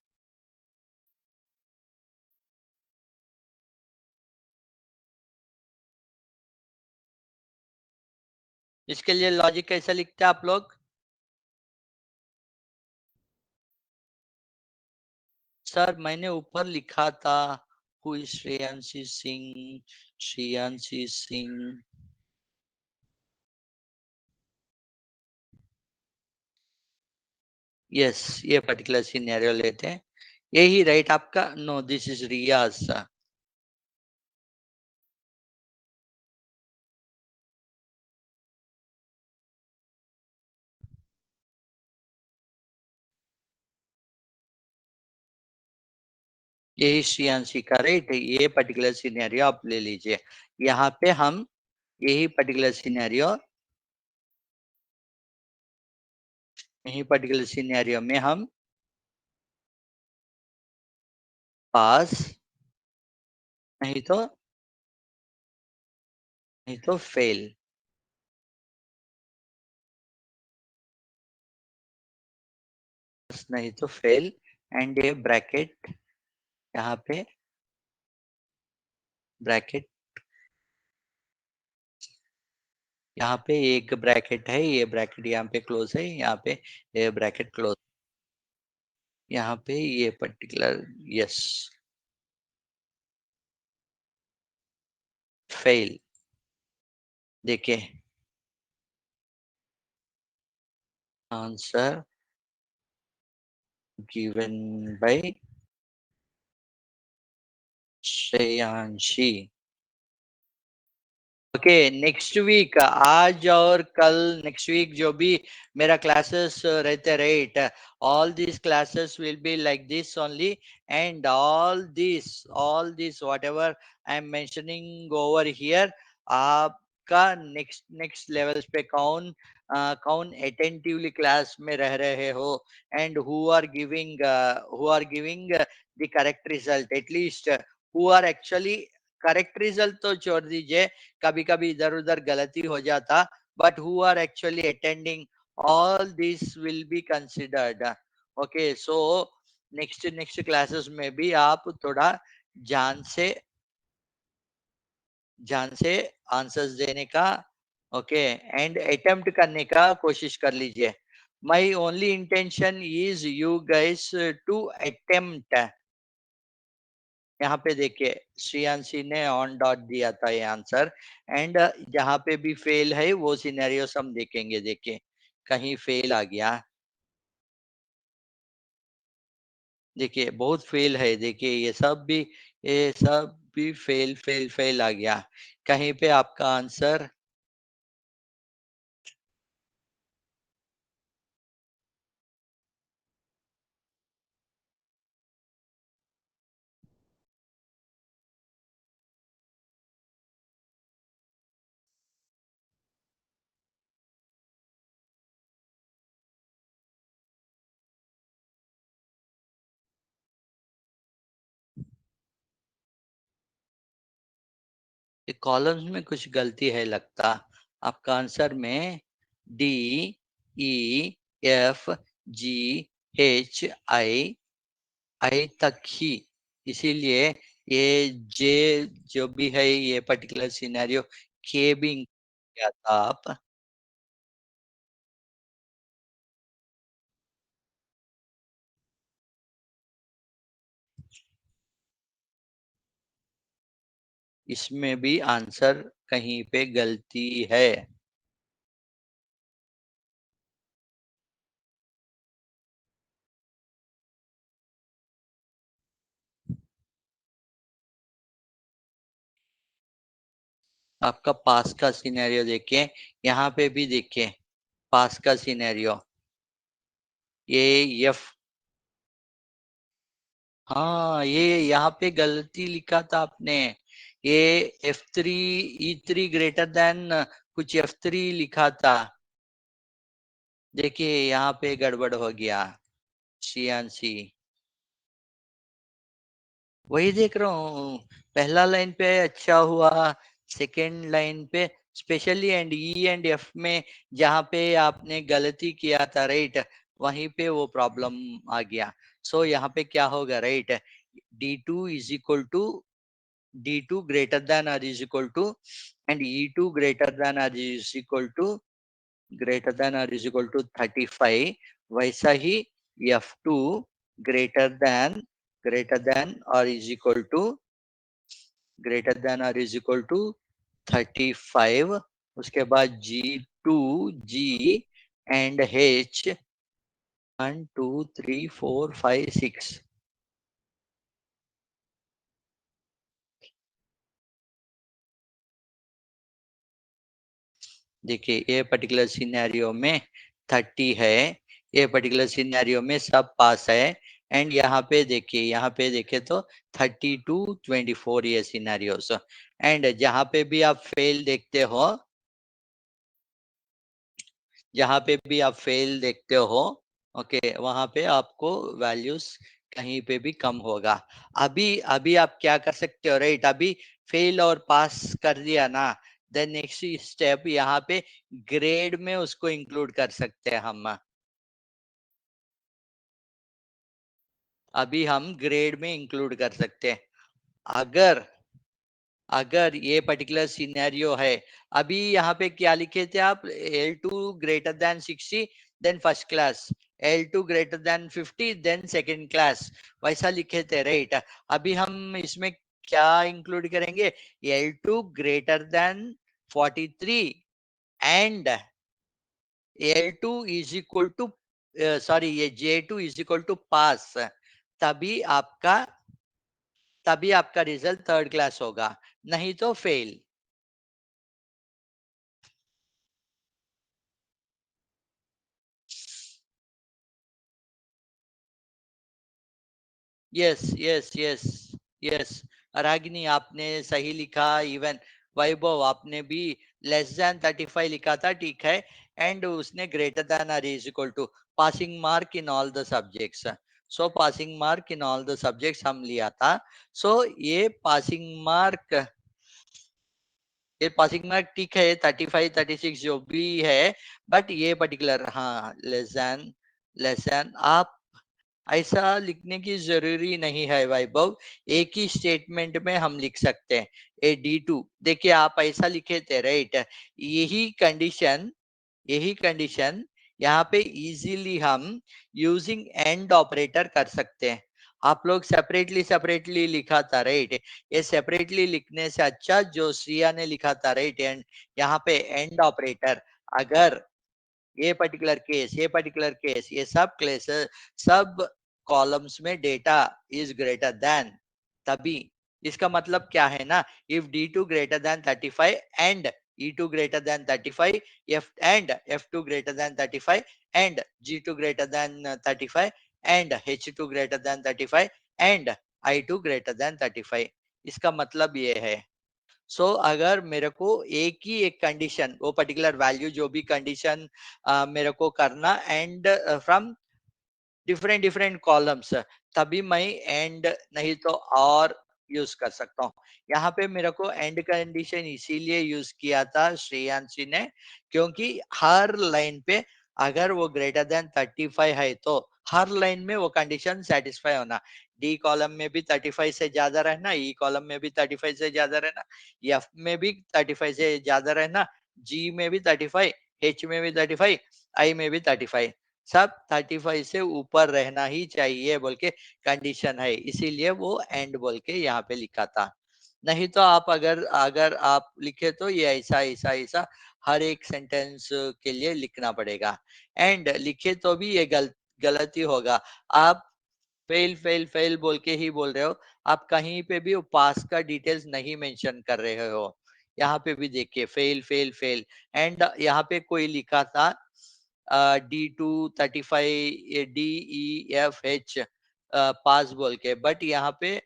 इसके लिए लॉजिक कैसे लिखते हैं आप लोग? सर मैंने ऊपर लिखा था, who is Shreyanshi Singh, Shreyanshi Singh. Yes, ये पर्टिकुलर सिनेरियो लेते हैं। यही राइट आपका? नो, दिस इज रियाज। यही श्रेयांशी का राइट है। ये पर्टिकुलर सिनेरियो आप ले लीजिए। यहाँ पे हम यही पर्टिकुलर सिनेरियो, यही पर्टिकुलर सिनेरियो में हम पास, नहीं तो नहीं तो फेल, नहीं तो फेल। एंड ये ब्रैकेट, यहाँ पे ब्रैकेट, यहाँ पे एक ब्रैकेट है, ये ब्रैकेट यहाँ पे क्लोज है, यहाँ पे ये ब्रैकेट क्लोज, यहाँ पे ये पर्टिकुलर, यस, फेल। देखिए, answer given by Shreyanshi. Okay, next week, आज और कल, नेक्स्ट वीक जो भी मेरा क्लासेस रहते, right, all this classes will be like this only. And all this whatever I am mentioning over here, आपका next next levels पे कौन कौन अटेंटिवली क्लास में रह रहे हो, and who are giving the correct result, at least who are actually, correct result तो छोड़ दीजिए, कभी कभी इधर उधर गलती हो जाता, but who are actually attending, all this will be considered. Okay, so next next classes में भी आप थोड़ा जान से जान से आंसर्स देने का, ओके, एंड अटेम्प्ट करने का कोशिश कर लीजिए। My only intention is you guys to attempt. यहाँ पे देखिए, श्रेयांशी ने ऑन डॉट दिया था ये आंसर। एंड जहाँ पे भी फेल है वो सिनेरियोस हम देखेंगे। देखिए, कहीं फेल आ गया, देखिए बहुत फेल है, देखिए ये सब भी फेल फेल फेल आ गया। कहीं पे आपका आंसर, कॉलम्स में कुछ गलती है लगता। आपका आंसर में D E F G H I आई तक ही, इसीलिए ये जे जो भी है ये पर्टिकुलर सिनेरियो के भी किया था आप। इसमें भी आंसर कहीं पे गलती है। आपका पास का सिनेरियो देखिए, यहाँ पे भी देखिए पास का सिनेरियो, ये एफ, हाँ ये यहाँ पे गलती लिखा था आपने, ये F3 E3 ग्रेटर देन कुछ F3 लिखा था। देखिए यहाँ पे गड़बड़ हो गया, सी। वही देख रहा हूँ, पहला लाइन पे अच्छा हुआ, सेकेंड लाइन पे specially and E and F में जहाँ पे आपने गलती किया था राइट, वहीं पे वो प्रॉब्लम आ गया। सो यहाँ पे क्या होगा right, D2 greater than or is equal to and E2 greater than or is equal to 35, वैसा ही F2 greater than or is equal to 35, उसके बाद G2G and H 1 2 3 4 5 6। देखिए ये पर्टिकुलर सिनेरियो में 30 है, ये पर्टिकुलर सिनेरियो में सब पास है, एंड यहाँ पे देखिए तो 32 24 ये सिनेरियोस, एंड जहाँ पे भी आप फेल देखते हो, जहाँ पे भी आप फेल देखते हो, ओके वहां पे आपको वैल्यूज कहीं पे भी कम होगा। अभी अभी आप क्या कर सकते हो राइट, अभी फेल और पास कर दिया ना, देन नेक्स्ट स्टेप यहाँ पे ग्रेड में उसको इंक्लूड कर सकते हैं हम। अभी हम ग्रेड में इंक्लूड कर सकते हैं, अगर अगर ये पर्टिकुलर सिनेरियो है। अभी यहाँ पे क्या लिखे थे आप, L2 greater than 60 then first class, L2 greater than 50 then second class, वैसा लिखे थे राइट। अभी हम इसमें क्या इंक्लूड करेंगे, L2 greater than 43 and L2 is equal to sorry ये J2 is equal to पास, तभी आपका तभी आपका रिजल्ट थर्ड क्लास होगा, नहीं तो fail. Yes yes yes yes, Ragini आपने सही लिखा, इवन वैभव आपने भी less than 35 लिखा था, ठीक है, एंड उसने greater than or is equal to passing mark in all the subjects. So passing mark in all the subjects हम लिया था। सो ये पासिंग मार्क ठीक है, 35 36 जो भी है, बट ये पर्टिकुलर हाँ लेस देन आप ऐसा लिखने की जरूरी नहीं है वैभव, एक ही स्टेटमेंट में हम लिख सकते हैं। D2 देखिए आप ऐसा लिखे थे राइट, यही कंडीशन यही कंडीशन यहाँ पे इजीली हम यूजिंग एंड ऑपरेटर कर सकते हैं। आप लोग सेपरेटली सेपरेटली लिखा था राइट, ये सेपरेटली लिखने से अच्छा जो श्रिया ने लिखा था राइट, एंड यहाँ पे एंड ऑपरेटर, अगर ये पर्टिकुलर केस ये सब क्लेसेस सब कॉलम्स में डेटा इज ग्रेटर देन, तभी इसका मतलब क्या है ना, if D2 greater than 35 and E2 greater than 35 F2 greater than 35 and G2 greater than 35 and H2 greater than 35 and I2 greater than 35, इसका मतलब ये है। अगर मेरे को एक कंडीशन वो पर्टिकुलर वैल्यू जो भी कंडीशन मेरे को करना, and from different different columns, तभी मैं एंड नहीं तो और यूज कर सकता हूँ। यहाँ पे मेरे को एंड कंडीशन इसीलिए यूज किया था श्रेयांशी ने, क्योंकि हर लाइन पे अगर वो ग्रेटर देन 35 है तो हर लाइन में वो कंडीशन सेटिस्फाई होना, डी कॉलम में भी 35 से ज्यादा रहना, ई कॉलम में भी 35 से ज्यादा रहना, एफ में भी 35 से ज्यादा रहना, जी में भी 35, एच में भी 35, आई में भी 35, सब 35 से ऊपर रहना ही चाहिए बोल के कंडीशन है, इसीलिए वो एंड बोल के यहाँ पे लिखा था। नहीं तो आप अगर अगर आप लिखे तो ये ऐसा ऐसा ऐसा हर एक सेंटेंस के लिए लिखना पड़ेगा। एंड लिखे तो भी ये गलती होगा। आप फेल फेल फेल बोल के ही बोल रहे हो, आप कहीं पे भी पास का डिटेल्स नहीं मेंशन कर रहे हो। यहाँ पे भी देखिए फेल फेल फेल, एंड यहाँ पे कोई लिखा था D235 DEFH पास बोल के, बट यहाँ पे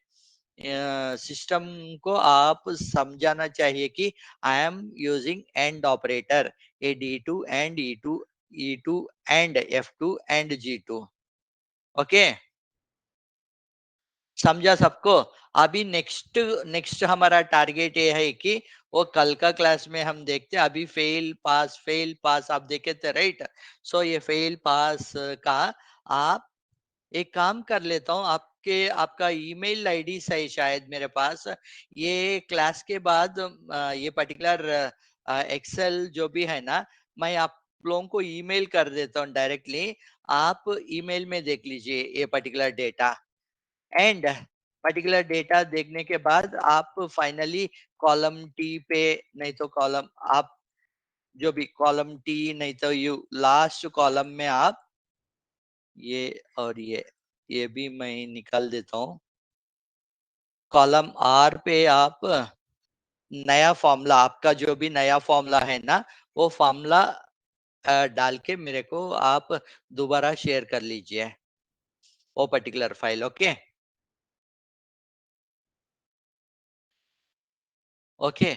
सिस्टम को आप समझाना चाहिए कि I am using and operator, A D2 and E2, E2 and F2 and G2। Okay, समझा सबको? अभी नेक्स्ट नेक्स्ट हमारा टारगेट ये है कि वो कल का क्लास में हम देखते हैं, अभी फेल पास आप देखे थे राइट? सो ये फेल पास का आप एक काम कर लेता हूँ, आपके आपका ईमेल आईडी सही शायद मेरे पास, ये क्लास के बाद ये पर्टिकुलर एक्सेल जो भी है ना, मैं आप लोगों को ईमेल कर देता हूँ डायरेक्टली। आप ईमेल में देख लीजिए ये particular data, and particular data देखने के बाद आप फाइनली कॉलम टी पे, नहीं तो कॉलम आप जो भी कॉलम टी, नहीं तो यू लास्ट कॉलम में आप ये और ये भी मैं निकाल देता हूँ। कॉलम आर पे आप नया फॉर्मूला, आपका जो भी नया फॉर्मूला है ना, वो फॉर्मूला डाल के मेरे को आप दोबारा शेयर कर लीजिए वो particular file. Okay okay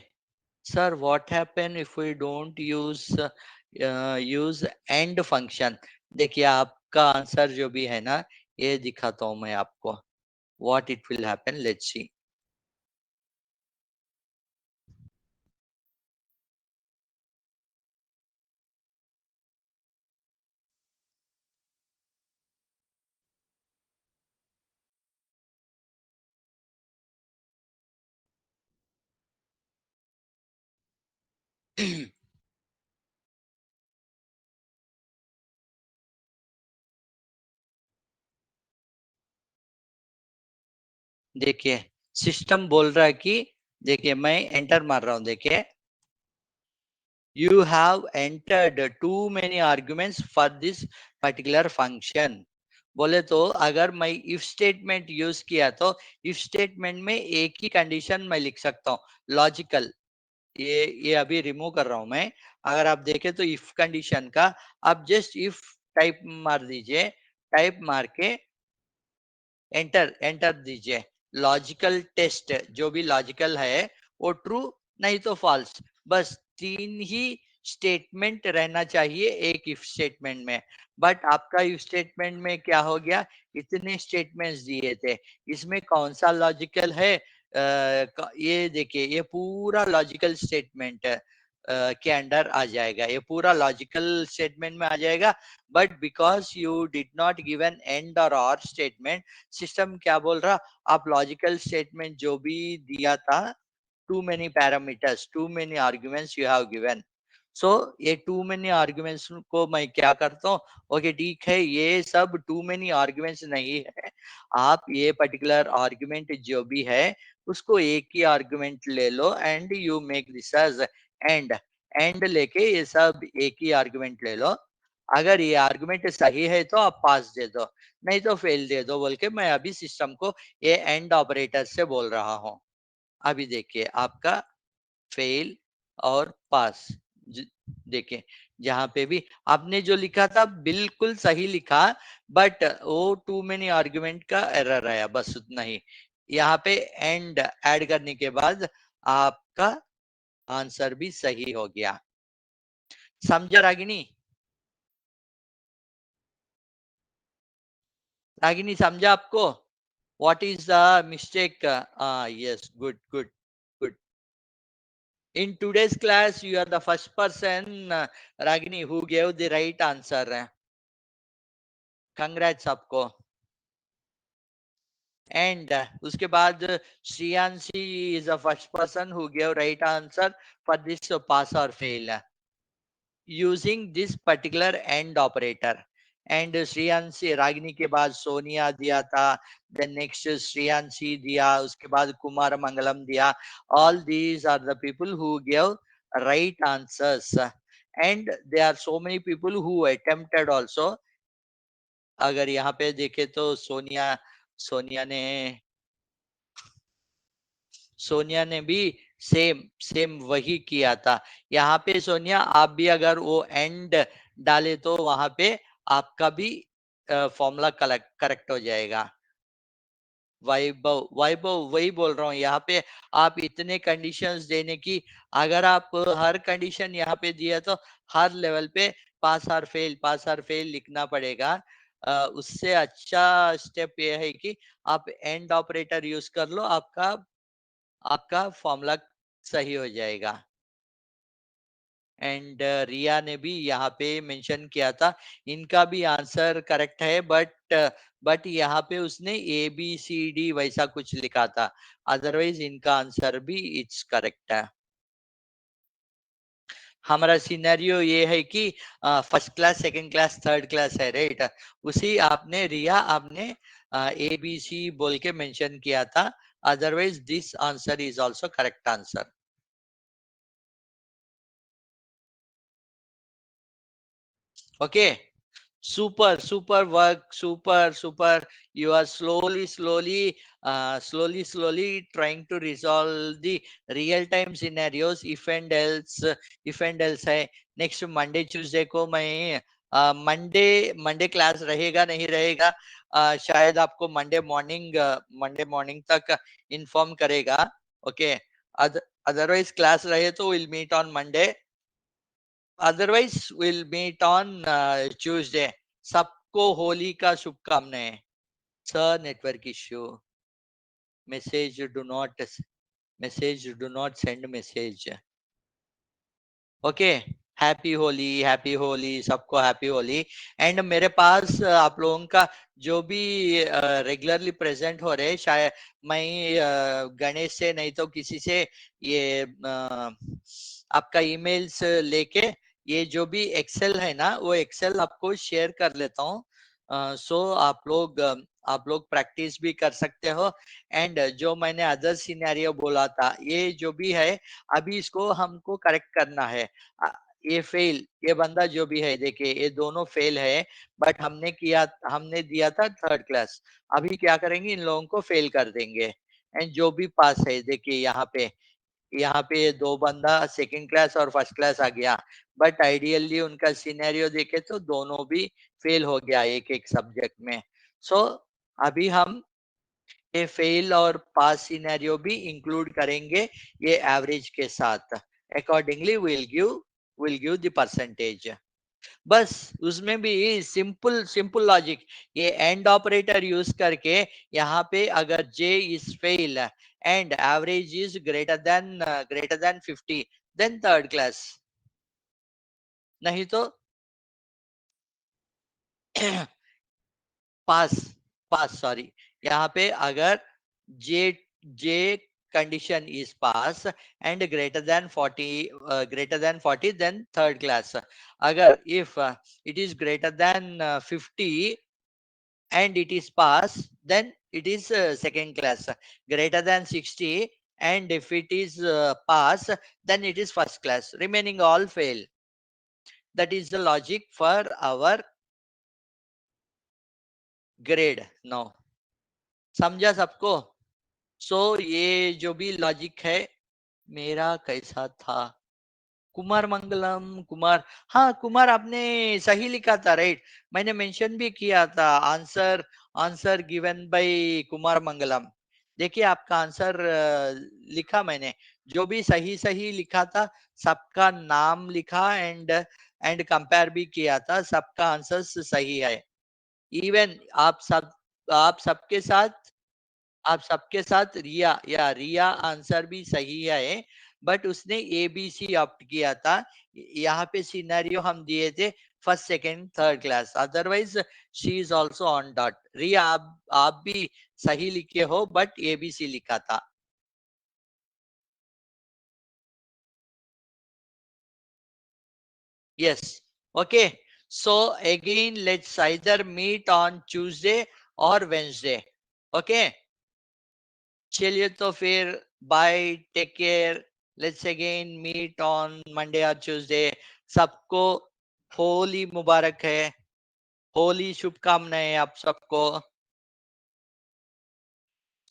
sir, what happen if we don't use and function? देखिए आपका आंसर जो भी है ना, ये दिखाता हूँ मैं आपको, what it will happen, let's see. देखिए सिस्टम बोल रहा है कि, देखिए मैं एंटर मार रहा हूं, देखिए you have entered too many arguments for this particular function. बोले तो अगर मैं इफ स्टेटमेंट यूज किया तो इफ स्टेटमेंट में एक ही कंडीशन मैं लिख सकता हूँ लॉजिकल, ये अभी रिमूव कर रहा हूं मैं। अगर आप देखें तो इफ कंडीशन का आप जस्ट इफ टाइप मार दीजिए, टाइप मार के एंटर एंटर दीजिए। लॉजिकल टेस्ट जो भी लॉजिकल है वो ट्रू, नहीं तो फॉल्स, बस तीन ही स्टेटमेंट रहना चाहिए एक इफ स्टेटमेंट में। बट आपका इफ स्टेटमेंट में क्या हो गया, इतने स्टेटमेंट्स दिए थे, इसमें कौन सा लॉजिकल है? ये देखिए ये पूरा लॉजिकल स्टेटमेंट के अंडर आ जाएगा, ये पूरा लॉजिकल स्टेटमेंट में आ जाएगा। But because you did not given and और स्टेटमेंट, सिस्टम क्या बोल रहा, आप लॉजिकल स्टेटमेंट जो भी दिया था, too many parameters, too many arguments you have given. So ये टू मेनी आर्ग्यूमेंट्स को मैं क्या करता हूँ, ओके ठीक है, ये सब टू मेनी आर्ग्यूमेंट्स नहीं है, आप ये पर्टिकुलर आर्ग्यूमेंट जो भी है उसको एक ही आर्ग्यूमेंट ले लो and you make this as end. And लेके ये सब एक ही आर्ग्यूमेंट ले लो, अगर ये आर्गुमेंट सही है तो आप पास दे दो, नहीं तो फेल दे दो बोल के मैं अभी सिस्टम को ये एंड ऑपरेटर से बोल रहा हूँ। अभी देखिए आपका फेल और पास, देखिए जहां पे भी आपने जो लिखा था बिल्कुल सही लिखा, बट वो टू मेनी आर्गुमेंट का एरर आया, बस उतना ही। यहाँ पे एंड ऐड करने के बाद आपका आंसर भी सही हो गया। समझा रागिनी? रागिनी समझा आपको? What is the mistake? Yes, good, good, good. In today's class, you are the first person, Ragini, who gave the right answer. Congrats, आपको. And उसके बाद Shriyanshi is the first person who gave right answer for this pass or fail using this particular end operator. And Shriyanshi Ragini के बाद सोनिया दिया था, then next Shriyanshi दिया, उसके बाद Kumar Mangalam दिया. All these are the people who gave right answers. And there are so many people who attempted also. अगर यहाँ पे देखे तो सोनिया ने सोनिया ने भी सेम सेम वही किया था. यहाँ पे सोनिया आप भी अगर वो एंड डाले तो वहां पे आपका भी फॉर्मूला करेक्ट हो जाएगा. वैभव वैभव वही बोल रहा हूँ. यहाँ पे आप इतने कंडीशंस देने की, अगर आप हर कंडीशन यहाँ पे दिया तो हर लेवल पे पास और फेल लिखना पड़ेगा. उससे अच्छा स्टेप ये है कि आप एंड ऑपरेटर यूज कर लो, आपका आपका फॉर्मूला सही हो जाएगा. एंड रिया ने भी यहाँ पे मेंशन किया था, इनका भी आंसर करेक्ट है, बट यहाँ पे उसने ए बी सी डी वैसा कुछ लिखा था. अदरवाइज इनका आंसर भी इट्स करेक्ट है. हमारा सिनेरियो ये है कि first class, second class, third class है, राइट. उसी आपने रिया आपने ए बी सी बोल के मेंशन किया था. Otherwise this answer is also correct answer. Okay. Super work. Super. You are slowly trying to resolve the real time scenarios. If and else है. Next Monday, Tuesday को मैं Monday class रहेगा नहीं रहेगा, शायद आपको मंडे मॉर्निंग तक inform करेगा. ओके. अदरवाइज क्लास रहे तो will meet on Monday. Otherwise will meet on Tuesday. सबको होली का शुभकामनाएं. Sir network issue. Message do not do not send message. Okay. Happy Holi सबको, हैप्पी होली. एंड मेरे पास आप लोगों का जो भी रेगुलरली प्रेजेंट हो रहे, शायद मैं गणेश से नहीं तो किसी से ये आपका ईमेल्स लेके ये जो भी एक्सेल है ना, वो एक्सेल आपको शेयर कर लेता हूँ. सो आप लोग प्रैक्टिस भी कर सकते हो. एंड जो मैंने अदर सिनेरियो बोला था, ये जो भी है अभी इसको हमको करेक्ट करना है. अ, ये बंदा जो भी है, देखिए ये दोनों फेल है, बट हमने दिया था थर्ड क्लास. अभी क्या करेंगे, इन लोगों को फेल कर देंगे. एंड जो भी पास है, देखिए यहाँ पे दो बंदा सेकंड क्लास और फर्स्ट क्लास आ गया. बट आइडियली उनका सिनेरियो देखे तो दोनों भी फेल हो गया एक एक सब्जेक्ट में. सो अभी हम ये फेल और पास सिनेरियो भी इंक्लूड करेंगे ये एवरेज के साथ. Accordingly will give the percentage. बस उसमें भी सिंपल सिंपल लॉजिक, ये एंड ऑपरेटर यूज करके यहाँ पे अगर J is fail and average is greater than 50, then third class. नहीं तो पास पास सॉरी. यहाँ पे अगर J J condition is pass and greater than 40, then third class. अगर if it is greater than 50 and it is pass, then it is second class. Greater than 60 and if it is pass, then it is first class. Remaining all fail. That is the logic for our grade now. समझा सबको? सो ये जो भी logic है मेरा कैसा था. कुमार मंगलम, कुमार, हाँ कुमार आपने सही लिखा था, राइट. मैंने मेंशन भी किया था answer answer given by Kumar Mangalam. देखिए आपका आंसर लिखा मैंने, जो भी सही सही लिखा था सबका नाम लिखा एंड कंपेयर भी किया था, सबका आंसर सही है. इवन आप सबके साथ रिया आंसर भी सही है. बट उसने ABC ऑप्ट किया था। यहाँ पे सिनेरियो हम दिए थे first second third class, otherwise she is also on dot. Riya, आप भी सही लिखे हो, बट ABC लिखा था। Yes. Okay. So again, let's either meet on Tuesday or Wednesday. Okay. चलिए तो फिर bye, take care. Let's again meet on Monday और ट्यूसडे। सबको होली मुबारक है। होली शुभकामनाएं आप सबको।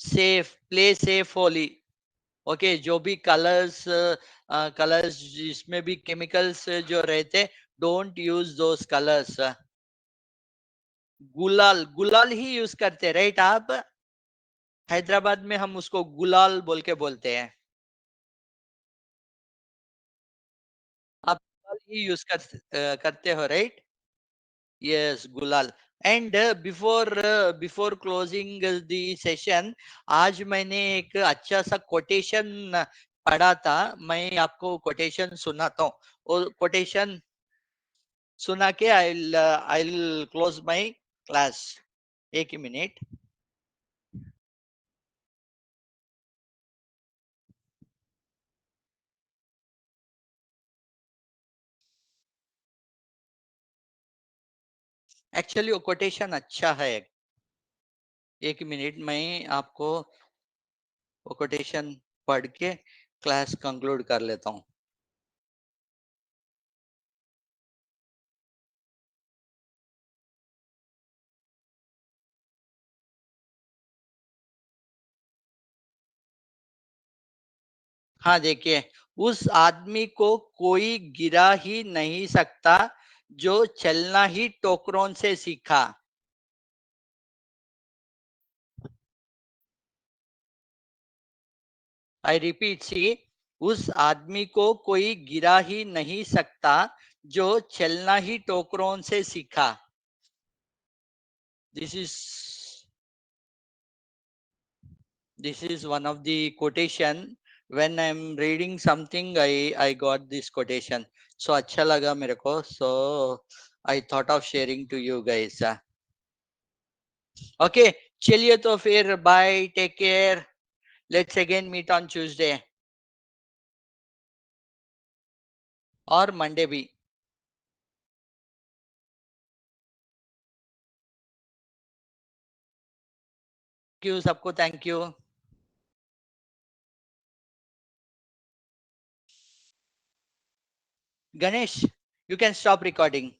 Safe, play safe Holi. Okay, जो भी कलर्स कलर्स जिसमें भी केमिकल्स जो रहते, डोंट यूज दोस कलर्स। गुलाल, गुलाल ही यूज करते राइट आप? हैदराबाद में हम उसको गुलाल बोल के बोलते हैं। आप गुलाल ही यूज करते हो राइट? यस, गुलाल। And before closing the session, आज मैंने एक अच्छा सा कोटेशन पढ़ा था। मैं आपको कोटेशन सुनाता हूँ। और कोटेशन सुना के आई क्लोज माय क्लास। एक ही मिनट। एक्चुअली वो कोटेशन अच्छा है। एक मिनट, मैं आपको वो कोटेशन पढ़ के क्लास कंक्लूड कर लेता हूँ। हाँ देखिए, उस आदमी को कोई गिरा ही नहीं सकता जो चलना ही टोकरों से सीखा। आई रिपीट, सी, उस आदमी को कोई गिरा ही नहीं सकता जो चलना ही टोकरों से सीखा। This is this is one of the quotation. When I'm reading something, I got this quotation, so अच्छा लगा मेरे को, so I thought of sharing to you guys. Okay, चलिए तो फिर bye, take care. Let's again meet on Tuesday और Monday भी। Thank you सबको, thank you. Ganesh, you can stop recording.